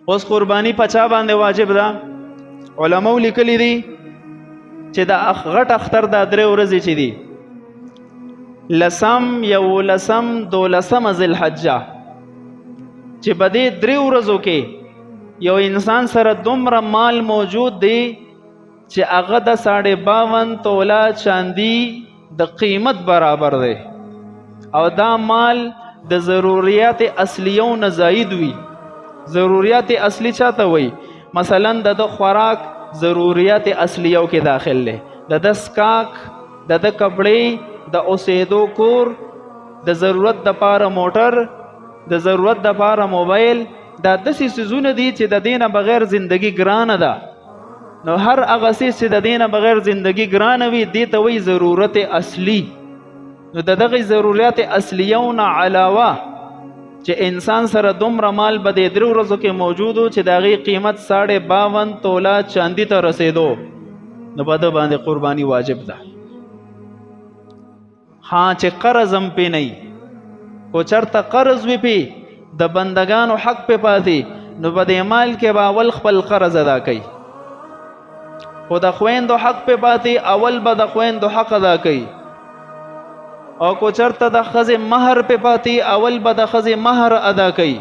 اوس قربانی په چا باندې واجب ده؟ علماء لیکلی دي چې د غټ اختر دا 3 ورځې چې دي، لسم، 11، 12 ذوالحجه، چې په دې 3 ورځو کې یو انسان سره دومره مال موجود دی چې هغه د 52 توله چاندي د قیمت برابر دی، او دا مال د ضروریات اصلیو نه زاید وي. ضروریات اصلی چاته وي؟ مثلا د خوراک ضروریات اصلیو کې داخل دی، د سکاک، د کپړې، د اوسېدو کور، د ضرورت د پاره موټر، د ضرورت د پاره موبایل، دا داسې څیزونه دي چې د دینه بغیر زندگی ګرانه ده. نو هر هغه څیز چې د دینه بغیر زندگی ګرانه وي دې ته وایي ضرورت اصلی. نو د دغه ضرورت اصلیو نه علاوه چې انسان سره دومره مال به د 3 ورځو کې موجود و چې د هغې قیمت 52 توله چاندي ته رسېدو، نو په ده باندې قرباني واجب ده. ها چې قرض هم پې نه وي، خو چېرته قرض وي پې د بندګانو حق پې پاتې، نو په دې مال کې به اول خپل قرض ادا کوي، خو د خویندو حق پې پاتې اول به د خویندو حق ادا کوي، او کو چرته د ښځې مهر پې پاتې اول به د ښځې مهر ادا کوي.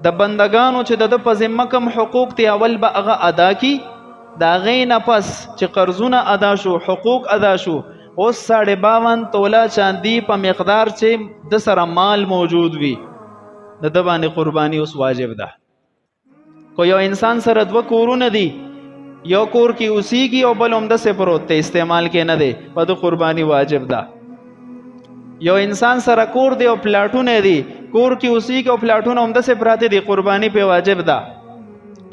د بندګانو چې د ده په ذمه کوم حقوق دي اول به هغه ادا کي، د هغې نه پس چې قرضونه ادا شو، حقوق ادا شو، اوس 52 توله چاندي په مقدار چې د سره مال موجود وي، د ده باندې قرباني اوس واجب ده. کو یو انسان سره 2 کورونه دي، یو کور کې اوسیږي او بل همداسې پروت دی، استعمال کې نه دی، په ده قرباني واجب ده. یو انسان سره کور دی او پلاټونه دي، کور کې اوسیږي او پلاټونه همداسې پراته دي، قرباني پې واجب ده.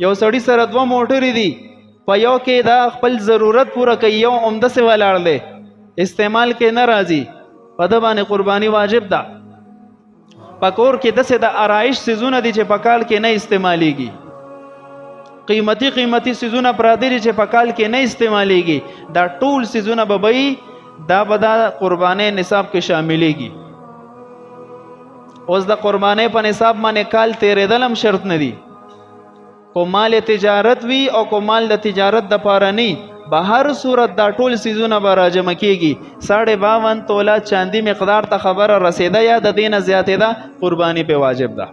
یو سړي سره 2 موټرې دي، په یو کې دا خپل ضرورت پوره کوي، یو همداسې ولاړ دی، استعمال کې نه راځي، په ده باندې قرباني واجب ده. په کور کې داسې د آرایش څیزونه دي چې په کال کې نه استعمالیږي، قیمتي قیمتي څیزونه پراته دي چې په کال کې نه استعمالیږي، دا ټول څیزونه به وي دا به د قربانۍ نصاب کې شاملیږي. اوس د قربانۍ په نصاب باندې کال تیرېدل هم شرط نه دي. کو مال تجارت وي او کو مال د تجارت د پاره نه، به هر صورت دا ټول څیزونه به راجمع کېږي. 52 توله چاندي مقدار ته خبره رسېده یا د دې نه زیاتېده، قرباني پې واجب ده.